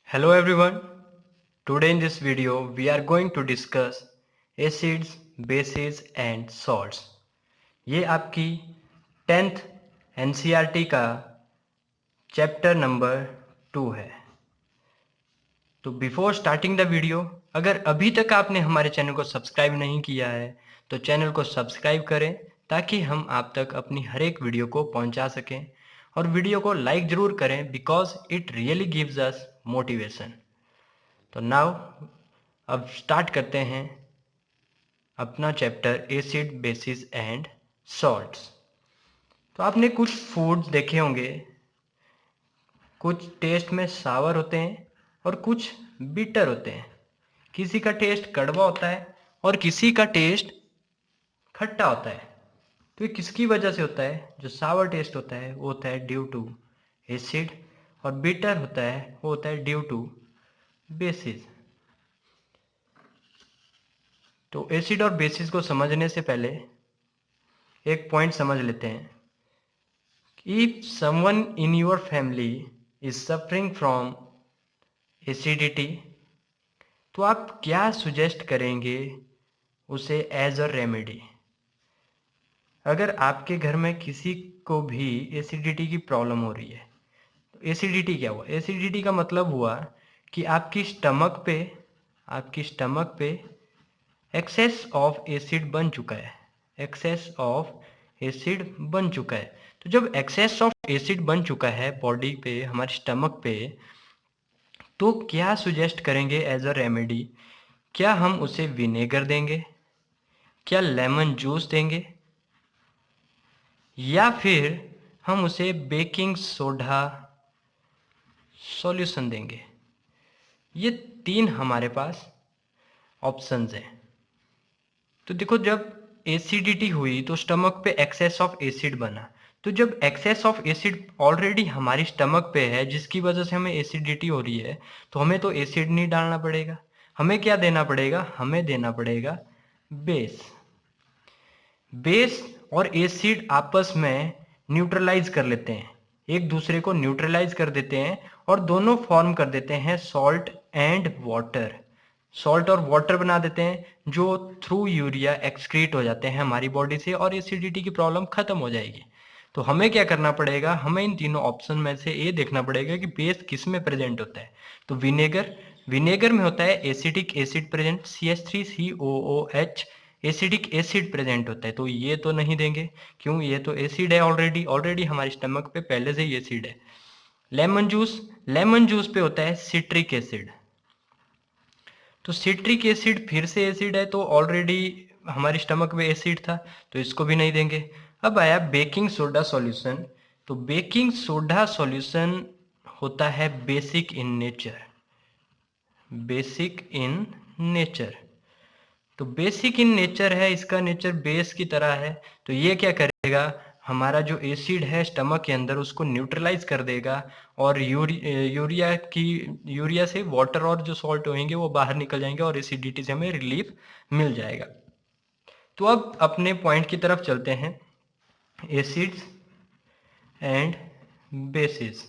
Hello everyone. Today in this video we are going to discuss acids, bases and salts. ये आपकी 10th NCERT का chapter number 2 है। तो before starting the video, अगर अभी तक आपने हमारे चैनल को सब्सक्राइब नहीं किया है तो चैनल को सब्सक्राइब करें ताकि हम आप तक अपनी हर एक वीडियो को पहुंचा सकें और वीडियो को लाइक ज़रूर करें because it really gives us motivation. तो नाउ अब स्टार्ट करते हैं अपना chapter acid basis and salts. तो आपने कुछ फूड्स देखे होंगे, कुछ टेस्ट में सावर होते हैं और कुछ बिटर होते हैं। किसी का टेस्ट कड़वा होता है और किसी का टेस्ट खट्टा होता है। तो ये किसकी वजह से होता है? जो सावर टेस्ट होता है वो होता है ड्यू टू एसिड और बिटर होता है वो होता है ड्यू टू बेसिस। तो एसिड और बेसिस को समझने से पहले एक पॉइंट समझ लेते हैं। If someone in your family is suffering from acidity, तो आप क्या सुजेस्ट करेंगे उसे एज अ रेमेडी? अगर आपके घर में किसी को भी एसिडिटी की प्रॉब्लम हो रही है, तो एसिडिटी क्या हुआ? एसिडिटी का मतलब हुआ कि आपकी स्टमक पे एक्सेस ऑफ एसिड बन चुका है। एक्सेस ऑफ एसिड बन चुका है। तो जब एक्सेस ऑफ एसिड बन चुका है बॉडी पे, हमारे स्टमक पे, तो क्या सुजेस्ट करेंगे एज अ रेमेडी? क्या हम उसे विनेगर देंगे, क्या लेमन जूस देंगे, या फिर हम उसे बेकिंग सोडा सॉल्यूशन देंगे? ये 3 हमारे पास ऑप्शंस हैं। तो देखो, जब एसिडिटी हुई तो स्टमक पे एक्सेस ऑफ एसिड बना। तो जब एक्सेस ऑफ एसिड ऑलरेडी हमारी स्टमक पे है जिसकी वजह से हमें एसिडिटी हो रही है, तो हमें तो एसिड नहीं डालना पड़ेगा। हमें क्या देना पड़ेगा? हमें देना पड़ेगा बेस। बेस और एसिड आपस में न्यूट्रलाइज कर लेते हैं, एक दूसरे को न्यूट्रलाइज कर देते हैं और दोनों फॉर्म कर देते हैं सॉल्ट एंड वाटर। सॉल्ट और वाटर बना देते हैं जो थ्रू यूरिया एक्सक्रीट हो जाते हैं हमारी बॉडी से और एसिडिटी की प्रॉब्लम खत्म हो जाएगी। तो हमें क्या करना पड़ेगा? हमें इन तीनों ऑप्शन में से ये देखना पड़ेगा कि बेस किस में प्रेजेंट होता है। तो विनेगर में होता है acetic acid present, CH3COOH acidic acid present होता है। तो ये तो नहीं देंगे, क्यों? ये तो एसिड है ऑलरेडी हमारे स्टमक पे पहले से ही एसिड है। लेमन जूस पे होता है सिट्रिक एसिड। तो सिट्रिक एसिड फिर से एसिड है, तो ऑलरेडी हमारे स्टमक में एसिड था, तो इसको भी नहीं देंगे। अब आया बेकिंग सोडा सॉल्यूशन। तो बेकिंग सोडा सॉल्यूशन होता है basic in nature. Basic in nature, तो बेसिक इन नेचर है, इसका नेचर बेस की तरह है। तो ये क्या करेगा? हमारा जो एसिड है स्टमक के अंदर उसको न्यूट्रलाइज कर देगा और यूरिया से वाटर और जो सॉल्ट होंगे वो बाहर निकल जाएंगे और एसिडिटी से हमें रिलीफ मिल जाएगा। तो अब अपने पॉइंट की तरफ चलते हैं, एसिड्स एंड बेसिस।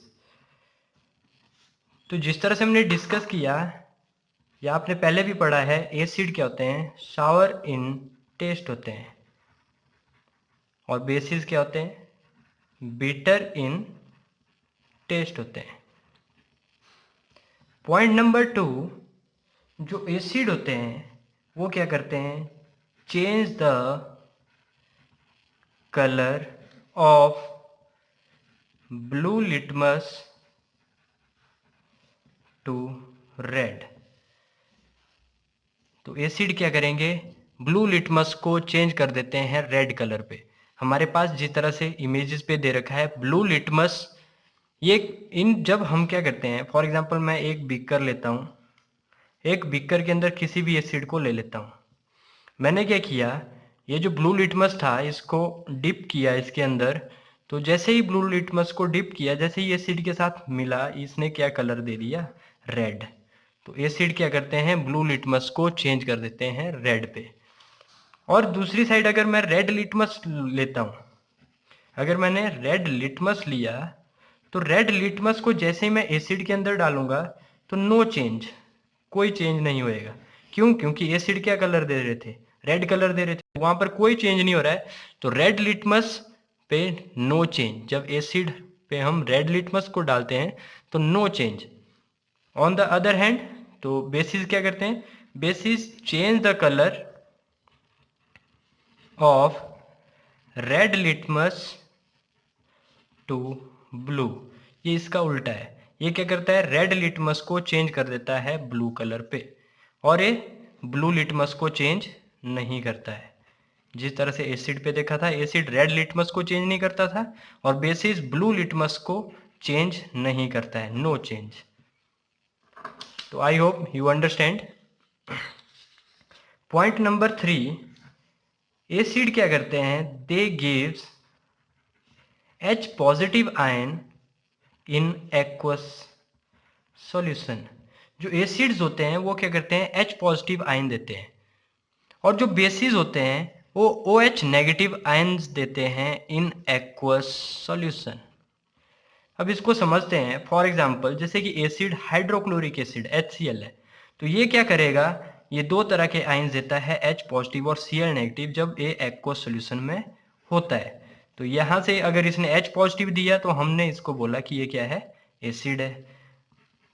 तो जिस तरह से हमने डिस्कस किया या आपने पहले भी पढ़ा है, एसिड क्या होते हैं? सावर इन टेस्ट होते हैं। और बेसिस क्या होते हैं? बिटर इन टेस्ट होते हैं। पॉइंट नंबर 2, जो एसिड होते हैं वो क्या करते हैं? Change the colour of blue litmus to red. तो एसिड क्या करेंगे? ब्लू लिटमस को चेंज कर देते हैं रेड कलर पे। हमारे पास जिस तरह से इमेजेस पे दे रखा है ब्लू लिटमस, ये जब हम क्या करते हैं, फॉर एग्जांपल मैं एक बीकर लेता हूँ, एक बीकर के अंदर किसी भी एसिड को ले लेता हूँ। मैंने क्या किया, ये जो ब्लू लिटमस था इसको डिप किया इसके अंदर। तो जैसे ही ब्लू लिटमस को डिप किया, जैसे ही एसिड के साथ मिला, इसने क्या कलर दे दिया? रेड। तो एसिड क्या करते हैं? ब्लू लिटमस को चेंज कर देते हैं रेड पे। और दूसरी साइड अगर मैं रेड लिटमस लेता हूँ, अगर मैंने रेड लिटमस लिया तो रेड लिटमस को जैसे ही मैं एसिड के अंदर डालूंगा, तो नो चेंज, कोई चेंज नहीं होएगा। क्यों? क्योंकि एसिड क्या कलर दे रहे थे? रेड कलर दे रहे थे, वहां पर कोई चेंज नहीं हो रहा है। तो रेड लिटमस पे नो चेंज, जब एसिड पे हम रेड लिटमस को डालते हैं तो no change. On the other hand, तो बेसिस क्या करते हैं? Bases change the colour of red litmus to blue. ये इसका उल्टा है। ये क्या करता है? रेड लिटमस को चेंज कर देता है ब्लू कलर पे, और ये ब्लू लिटमस को चेंज नहीं करता है। जिस तरह से एसिड पे देखा था, एसिड रेड लिटमस को चेंज नहीं करता था, और बेसिस ब्लू लिटमस को चेंज नहीं करता है, नो चेंज। तो I hope you understand. Point number 3, acid क्या करते हैं? They gives H positive ion in aqueous solution. जो एसिड्स होते हैं वो क्या करते हैं? H पॉजिटिव आयन देते हैं, और जो बेसिस होते हैं वो OH नेगेटिव आयन्स देते हैं इन एक्वस सॉल्यूशन। अब इसको समझते हैं। फॉर एग्जांपल, जैसे कि एसिड हाइड्रोक्लोरिक एसिड HCl है, तो ये क्या करेगा? ये दो तरह के आयन्स देता है, H पॉजिटिव और Cl नेगेटिव, जब ये एक्वस सॉल्यूशन में होता है। तो यहाँ से अगर इसने H पॉजिटिव दिया तो हमने इसको बोला कि ये क्या है? एसिड है।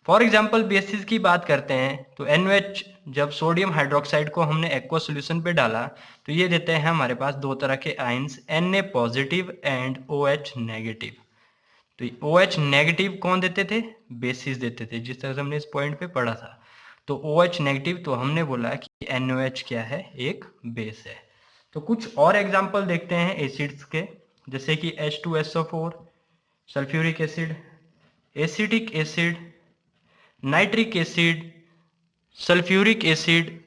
फॉर एग्जाम्पल बेसिस की बात करते हैं, तो NOH, जब सोडियम हाइड्रोक्साइड को हमने एक्वस सॉल्यूशन पे डाला तो ये देते हैं हमारे पास दो तरह के ions, Na positive and OH negative. तो OH नेगेटिव कौन देते थे? बेसिस देते थे, जिस तरह से हमने इस पॉइंट पे पढ़ा था। तो OH नेगेटिव, तो हमने बोला कि NOH क्या है? एक बेस है। तो कुछ और एग्जांपल देखते हैं एसिड्स के, जैसे कि H2SO4, sulphuric acid, acetic acid, nitric acid, sulphuric acid,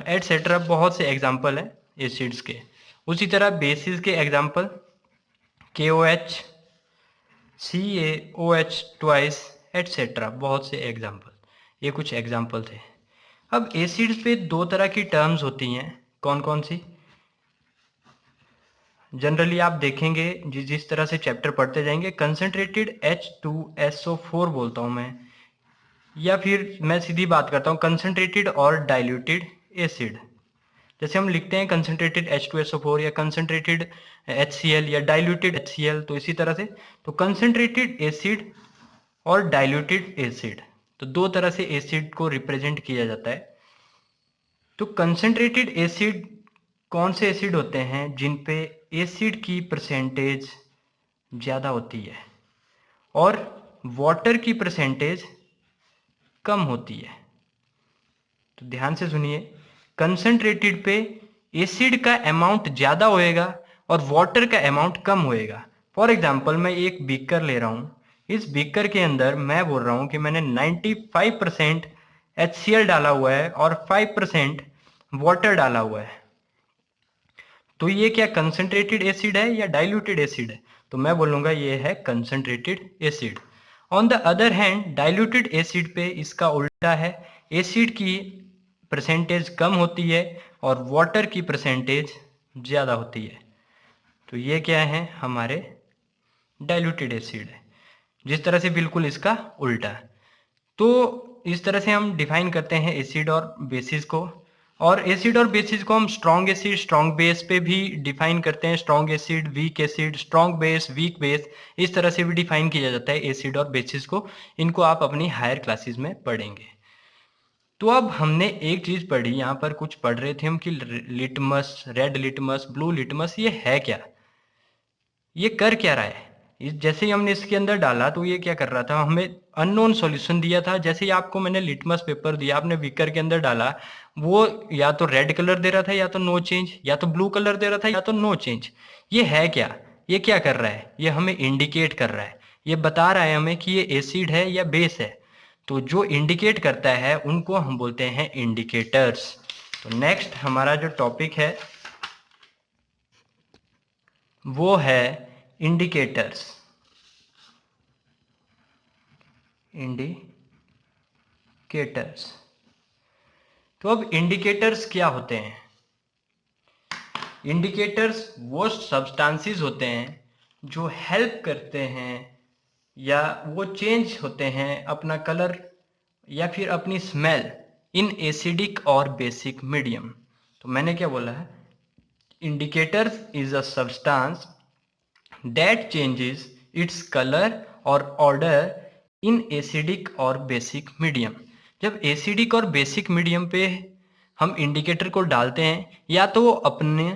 etcetera. बहुत से एग्जांपल हैं एसिड्स के। उसी तरह बेसिस के example KOH, CaOH twice, etcetera, बहुत से एग्जाम्पल। ये कुछ एग्जाम्पल थे। अब एसिड्स पे दो तरह की टर्म्स होती हैं, कौन कौन सी? जनरली आप देखेंगे जिस तरह से चैप्टर पढ़ते जाएंगे, कंसंट्रेटेड H2SO4 बोलता हूँ मैं, या फिर मैं सीधी बात करता हूँ कंसंट्रेटेड और डाइल्यूटेड एसिड। जैसे हम लिखते हैं कंसंट्रेटेड H2SO4 या कंसंट्रेटेड HCl या डाइल्यूटेड HCl, तो इसी तरह से। तो कंसंट्रेटेड एसिड और डाइल्यूटेड एसिड, तो दो तरह से एसिड को रिप्रेजेंट किया जाता है। तो कंसंट्रेटेड एसिड कौन से एसिड होते हैं? जिन पे एसिड की परसेंटेज ज़्यादा होती है और वाटर की परसेंटेज कम होती है। तो ध्यान से सुनिए, कंसंट्रेटेड पे एसिड का अमाउंट ज़्यादा होएगा और वाटर का अमाउंट कम होएगा। फॉर एग्जाम्पल, मैं एक बीकर ले रहा हूँ, इस बीकर के अंदर मैं बोल रहा हूँ कि मैंने 95% HCl डाला हुआ है और 5% वाटर डाला हुआ है। तो ये क्या कंसंट्रेटेड एसिड है या डाइल्यूटेड एसिड है? तो मैं बोलूँगा ये है concentrated acid. On the other hand, diluted acid पे इसका उल्टा है, एसिड की परसेंटेज कम होती है और वाटर की परसेंटेज ज़्यादा होती है। तो ये क्या है? हमारे डाइल्यूटेड एसिड है, जिस तरह से बिल्कुल इसका उल्टा है। तो इस तरह से हम डिफाइन करते हैं एसिड और बेसिस को। और एसिड और बेसिस को हम स्ट्रॉन्ग एसिड, स्ट्रॉन्ग बेस पे भी डिफाइन करते हैं। Strong acid, weak acid, strong base, weak base, इस तरह से भी डिफाइन किया जाता है एसिड और बेसिस को। इनको आप अपनी हायर क्लासेस में पढ़ेंगे। तो अब हमने एक चीज़ पढ़ी, यहाँ पर कुछ पढ़ रहे थे हम कि litmus, red litmus, blue litmus, ये है क्या? ये कर क्या रहा है? जैसे ही हमने इसके अंदर डाला तो ये क्या कर रहा था? हमें अननोन सॉल्यूशन दिया था। जैसे ही आपको मैंने लिटमस पेपर दिया, आपने बीकर के अंदर डाला, वो या तो रेड कलर दे रहा था या तो नो चेंज, या तो ब्लू कलर दे रहा था या तो नो चेंज। ये है क्या? ये क्या कर रहा है? ये हमें इंडिकेट कर रहा है, ये बता रहा है हमें कि ये एसिड है या बेस है। तो जो इंडिकेट करता है उनको हम बोलते हैं इंडिकेटर्स। तो नेक्स्ट हमारा जो टॉपिक है वो है इंडिकेटर्स। इंडिकेटर्स, तो अब इंडिकेटर्स क्या होते हैं? इंडिकेटर्स वो सब्सटेंसेस होते हैं जो हेल्प करते हैं या वो चेंज होते हैं, अपना कलर या फिर अपनी स्मेल इन एसिडिक और बेसिक मीडियम। तो मैंने क्या बोला है, indicators is a substance that changes its colour और ऑर्डर इन एसिडिक और बेसिक मीडियम। जब एसिडिक और बेसिक मीडियम पे हम इंडिकेटर को डालते हैं, या तो वो अपने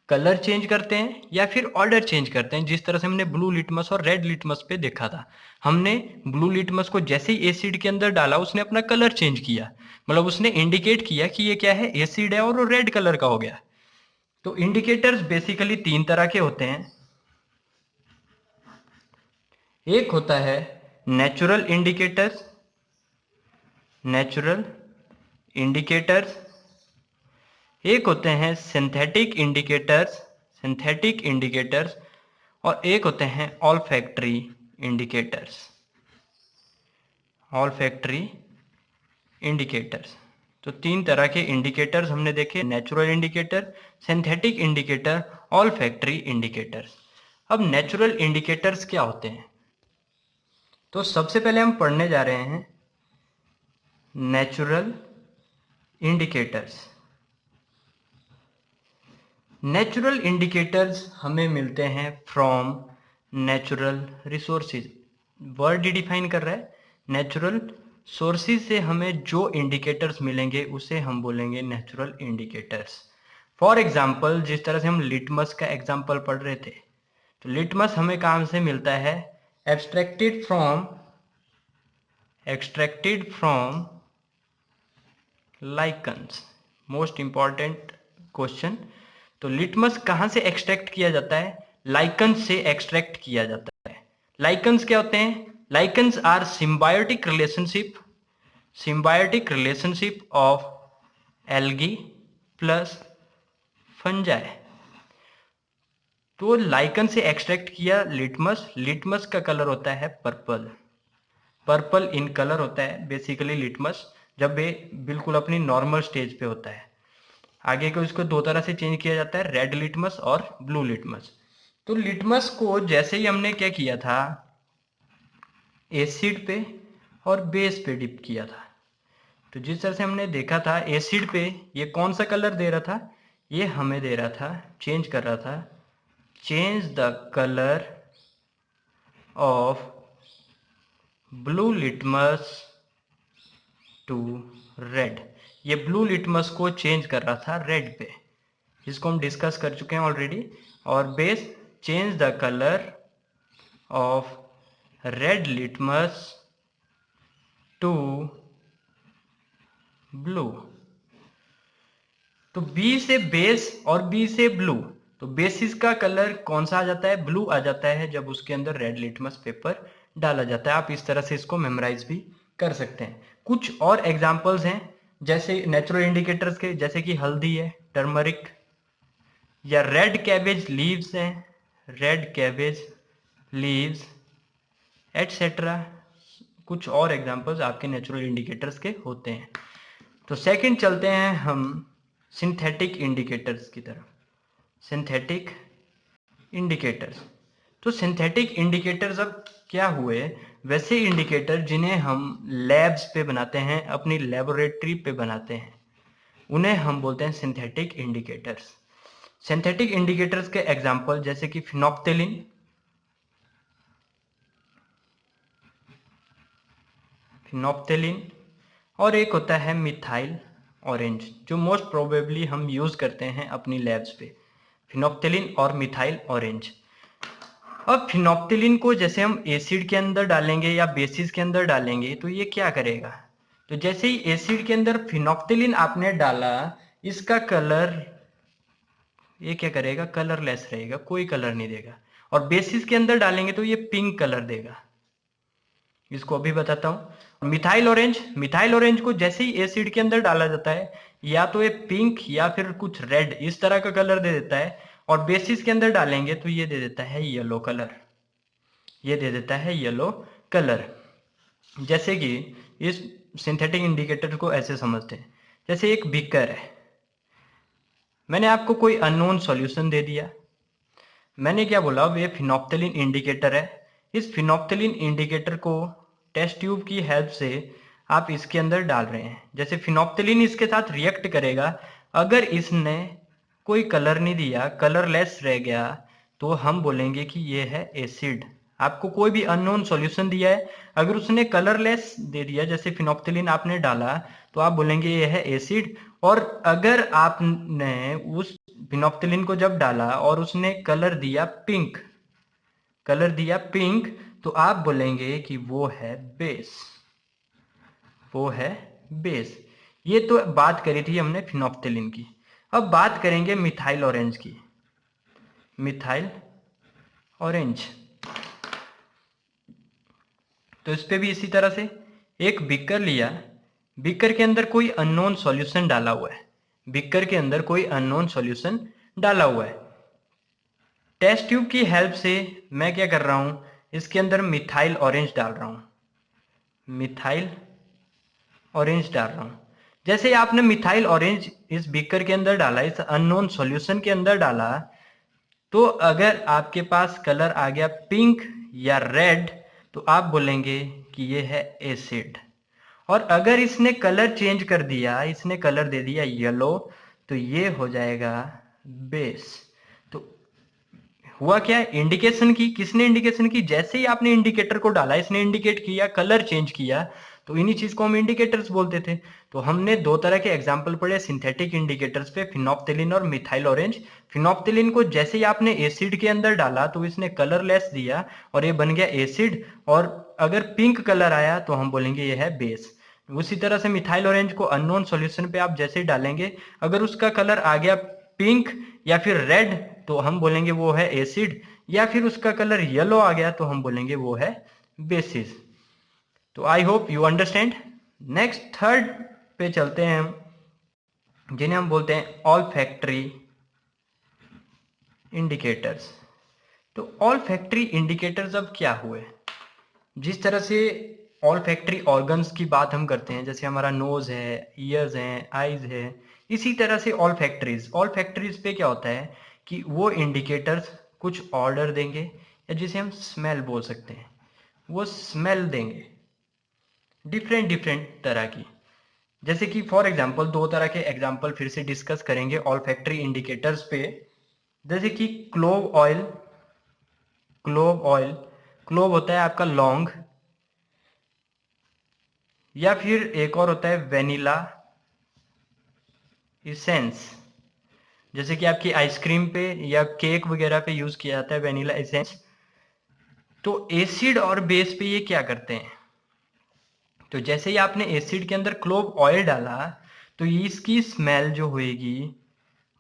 कलर चेंज करते हैं या फिर ऑर्डर चेंज करते हैं। जिस तरह से हमने ब्लू लिटमस और रेड लिटमस पे देखा था, हमने ब्लू लिटमस को जैसे ही एसिड के अंदर डाला उसने अपना कलर चेंज किया, मतलब उसने इंडिकेट किया कि ये क्या है, एसिड है, और वो रेड कलर का हो गया। तो इंडिकेटर्स बेसिकली तीन तरह के होते हैं। एक होता है नेचुरल इंडिकेटर्स, नेचुरल इंडिकेटर्स। एक होते हैं सिंथेटिक इंडिकेटर्स, सिंथेटिक इंडिकेटर्स। और एक होते हैं ऑल्फैक्टरी इंडिकेटर्स, ऑल्फैक्टरी इंडिकेटर्स। तो तीन तरह के इंडिकेटर्स हमने देखे, natural indicator, synthetic indicator, olfactory indicators. अब नेचुरल इंडिकेटर्स क्या होते हैं, तो सबसे पहले हम पढ़ने जा रहे हैं नेचुरल इंडिकेटर्स। नेचुरल इंडिकेटर्स हमें मिलते हैं from natural resources. Word he define कर रहा है, नेचुरल सोर्सेज से हमें जो इंडिकेटर्स मिलेंगे उसे हम बोलेंगे नेचुरल इंडिकेटर्स। फॉर एग्जाम्पल, जिस तरह से हम लिटमस का एग्जाम्पल पढ़ रहे थे, तो लिटमस हमें कहाँ से मिलता है, extracted from lichens. Most important question. तो लिटमस कहाँ से एक्सट्रैक्ट किया जाता है, लाइकन्स से एक्सट्रैक्ट किया जाता है। लाइकन्स क्या होते हैं, lichens are symbiotic relationship of algae plus fungi. तो लाइकन से एक्सट्रैक्ट किया लिटमस, लिटमस का कलर होता है पर्पल, पर्पल इन कलर होता है बेसिकली लिटमस, जब ये बिल्कुल अपनी नॉर्मल स्टेज पे होता है। आगे को इसको दो तरह से चेंज किया जाता है, रेड लिटमस और ब्लू लिटमस। तो लिटमस को जैसे ही हमने क्या किया था, एसिड पे और बेस पे डिप किया था, तो जिस तरह से हमने देखा था एसिड पे ये कौन सा कलर दे रहा था, ये हमें दे रहा था, चेंज कर रहा था, change the colour of blue litmus to red. ये ब्लू लिटमस को चेंज कर रहा था रेड पे, जिसको हम डिस्कस कर चुके हैं ऑलरेडी। और base change the colour of red litmus to blue. तो बी से बेस और बी से ब्लू, तो बेसिस का कलर कौन सा आ जाता है, ब्लू आ जाता है जब उसके अंदर रेड लिटमस पेपर डाला जाता है। आप इस तरह से इसको मेमोराइज भी कर सकते हैं। कुछ और एग्जांपल्स हैं जैसे नेचुरल इंडिकेटर्स के, जैसे कि हल्दी है, टर्मरिक, या रेड कैबेज लीव्स हैं, रेड कैबेज लीव्स एटसेट्रा। कुछ और एग्जांपल्स आपके नेचुरल इंडिकेटर्स के होते हैं। तो सेकंड चलते हैं हम सिंथेटिक इंडिकेटर्स की तरफ। सिंथेटिक इंडिकेटर्स, तो सिंथेटिक इंडिकेटर्स अब क्या हुए, वैसे इंडिकेटर जिन्हें हम लैब्स पे बनाते हैं, अपनी लेबोरेटरी पे बनाते हैं, उन्हें हम बोलते हैं सिंथेटिक इंडिकेटर्स। सिंथेटिक इंडिकेटर्स के एग्जांपल जैसे कि फिनोप्थेलिन, और एक होता है मिथाइल ऑरेंज, जो मोस्ट प्रोबेबली हम यूज करते हैं अपनी लैब्स पे, फिनोप्थेलिन और मिथाइल ऑरेंज। अब फिनोप्थेलिन को जैसे हम एसिड के अंदर डालेंगे या बेसिस के अंदर डालेंगे तो ये क्या करेगा, तो जैसे ही एसिड के अंदर फिनोप्थेलिन आपने डाला, इसका कलर ये क्या करेगा, कलरलेस रहेगा, कोई कलर नहीं देगा। और बेसिस के अंदर डालेंगे तो ये पिंक कलर देगा। इसको अभी बताता हूँ। मिथाइल ऑरेंज को जैसे ही एसिड के अंदर डाला जाता है, या तो ये पिंक या फिर कुछ रेड इस तरह का कलर दे देता है, और बेसिस के अंदर डालेंगे तो ये दे देता है येलो कलर, ये दे देता है येलो कलर। जैसे कि इस सिंथेटिक इंडिकेटर को ऐसे समझते हैं, जैसे एक बीकर है, मैंने आपको कोई अननोन सॉल्यूशन दे दिया, मैंने क्या बोला, ये फिनोप्थेलिन इंडिकेटर है। इस फिनोप्थेलिन इंडिकेटर को टेस्ट ट्यूब की हेल्प से आप इसके अंदर डाल रहे हैं। जैसे फिनोप्थिलीन इसके साथ रिएक्ट करेगा, अगर इसने कोई कलर नहीं दिया, कलरलेस रह गया, तो हम बोलेंगे कि ये है एसिड। आपको कोई भी अननोन सॉल्यूशन दिया है, अगर उसने कलरलेस दे दिया, जैसे फिनोप्थिलीन आपने डाला, तो आप बोलेंगे ये है एसिड। और अगर आपने उस फिनोप्थिलीन को जब डाला और उसने कलर दिया पिंक, तो आप बोलेंगे कि वो है बेस, वो है बेस। ये तो बात करी थी हमने फिनोप्थिलीन की। अब बात करेंगे मिथाइल ऑरेंज की। मिथाइल ऑरेंज, तो इस पे भी इसी तरह से एक बीकर लिया, बीकर के अंदर कोई अननोन सॉल्यूशन डाला हुआ है, बीकर के अंदर कोई अननोन सॉल्यूशन डाला हुआ है। टेस्ट ट्यूब की हेल्प से मैं क्या कर रहा हूं, इसके अंदर मिथाइल ऑरेंज डाल रहा हूं, मिथाइल ऑरेंज डाल रहा हूं। जैसे आपने मिथाइल ऑरेंज इस बीकर के अंदर डाला, इस अननोन सॉल्यूशन के अंदर डाला, तो अगर आपके पास कलर आ गया पिंक या रेड, तो आप बोलेंगे कि ये है एसिड। और अगर इसने कलर चेंज कर दिया, इसने कलर दे दिया येलो, तो ये हो जाएगा बेस। तो हुआ क्या, इंडिकेशन की, किसने इंडिकेशन की, जैसे ही आपने इंडिकेटर को डाला, इसने इंडिकेट किया, कलर चेंज किया, तो इन्हीं चीज को हम इंडिकेटर्स बोलते थे। तो हमने दो तरह के एग्जांपल पढ़े सिंथेटिक इंडिकेटर्स पे, फिनोप्थिलीन और मिथाइल ऑरेंज। फिनोप्थिलीन को जैसे ही आपने एसिड के अंदर डाला, तो इसने कलरलेस दिया और ये बन गया एसिड। और अगर पिंक कलर आया, तो हम बोलेंगे ये है बेस। उसी तरह से मिथाइल ऑरेंज को अननोन सॉल्यूशन पे आप जैसे ही डालेंगे, अगर उसका कलर आ गया पिंक या फिर रेड, तो हम बोलेंगे वो है एसिड। या फिर उसका कलर येलो आ गया, तो हम बोलेंगे वो है बेसिस। तो I hope you understand. Next third पे चलते हैं हम, जिन्हें हम बोलते हैं ऑल्फैक्टरी इंडिकेटर्स। तो ऑल्फैक्टरी इंडिकेटर्स अब क्या हुए, जिस तरह से ऑल्फैक्टरी ऑर्गन्स की बात हम करते हैं, जैसे हमारा नोज है, ईयर्स हैं, आईज है, इसी तरह से ऑल्फैक्टरीज पे क्या होता है कि वो इंडिकेटर्स कुछ ऑर्डर देंगे, या जिसे हम स्मेल बोल सकते हैं, वो स्मेल देंगे डिफरेंट डिफरेंट तरह की। जैसे कि फॉर एग्जांपल दो तरह के एग्जांपल फिर से डिस्कस करेंगे ऑल्फैक्टरी इंडिकेटर्स पे। जैसे कि क्लोव ऑयल, क्लोव होता है आपका लौंग, या फिर एक और होता है वेनिला इसेंस। जैसे कि आपकी आइसक्रीम पे या केक वगैरह पे यूज किया जाता है वेनिला इसेंस। तो एसिड और बेस पे ये क्या करते हैं, तो जैसे ही आपने एसिड के अंदर क्लोव ऑयल डाला, तो इसकी स्मेल जो होएगी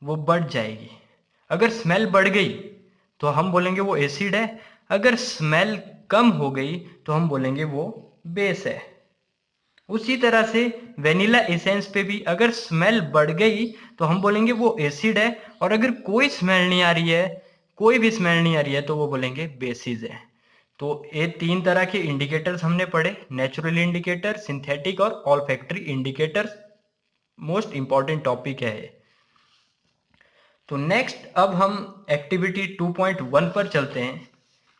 वो बढ़ जाएगी। अगर स्मेल बढ़ गई, तो हम बोलेंगे वो एसिड है। अगर स्मेल कम हो गई, तो हम बोलेंगे वो बेस है। उसी तरह से वेनिला एसेंस पे भी अगर स्मेल बढ़ गई, तो हम बोलेंगे वो एसिड है। और अगर कोई स्मेल नहीं आ रही है, कोई भी स्मेल नहीं आ रही है, तो वो बोलेंगे बेसिस है। तो ये तीन तरह के इंडिकेटर्स हमने पढ़े, नेचुरल इंडिकेटर, सिंथेटिक और olfactory indicators. Most important topic है ये। तो नेक्स्ट अब हम एक्टिविटी 2.1 पर चलते हैं।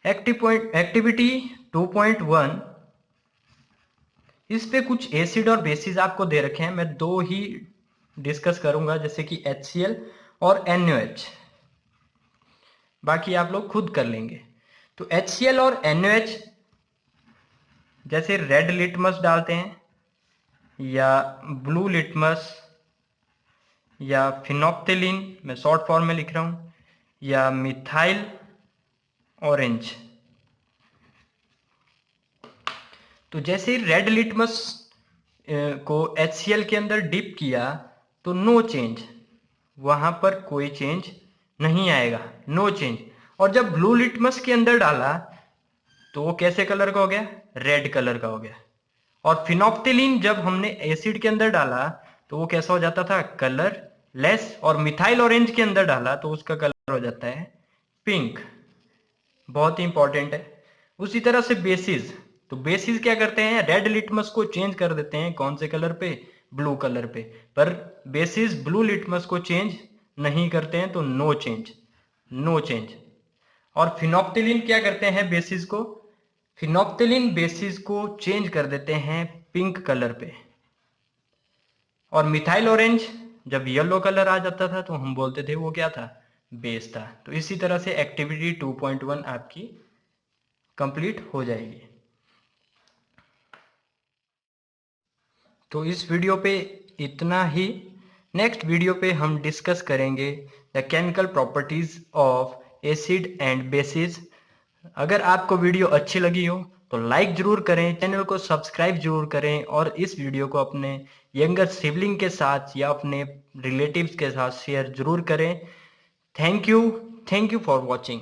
एक्टिविटी 2.1, इस पे कुछ एसिड और बेसिस आपको दे रखे हैं, मैं दो ही डिस्कस करूंगा, जैसे कि HCl और NaOH, बाकी आप लोग खुद कर लेंगे। तो HCl और NaOH, जैसे रेड लिटमस डालते हैं, या ब्लू लिटमस, या फिनोप्थिलीन, मैं शॉर्ट फॉर्म में लिख रहा हूं, या मिथाइल ऑरेंज। तो जैसे रेड लिटमस को HCl के अंदर डिप किया, तो नो चेंज, वहां पर कोई चेंज नहीं आएगा, नो चेंज। और जब ब्लू लिटमस के अंदर डाला, तो वो कैसे कलर का हो गया, रेड कलर का हो गया। और फिनोप्थिलीन जब हमने एसिड के अंदर डाला, तो वो कैसा हो जाता था, कलर लेस। और मिथाइल ऑरेंज के अंदर डाला, तो उसका कलर हो जाता है पिंक। बहुत ही इंपॉर्टेंट है। उसी तरह से बेसिस, तो बेसिस क्या करते हैं, रेड लिटमस को चेंज कर देते हैं, कौन से कलर पे, ब्लू कलर पे। पर बेसिस ब्लू लिटमस को चेंज नहीं करते हैं, तो नो चेंज, नो चेंज। और फिनोप्थिलीन क्या करते हैं बेसिस को, फिनोप्थिलीन बेसिस को चेंज कर देते हैं पिंक कलर पे, और मिथाइल ऑरेंज जब येलो कलर आ जाता था तो हम बोलते थे वो क्या था, बेस था। तो इसी तरह से एक्टिविटी 2.1 आपकी कंप्लीट हो जाएगी। तो इस वीडियो पे इतना ही। नेक्स्ट वीडियो पे हम डिस्कस करेंगे the chemical properties of acid and bases. अगर आपको वीडियो अच्छी लगी हो तो लाइक जरूर करें, चैनल को सब्सक्राइब जरूर करें, और इस वीडियो को अपने यंगर सिबलिंग के साथ या अपने रिलेटिव्स के साथ शेयर जरूर करें। Thank you for watching.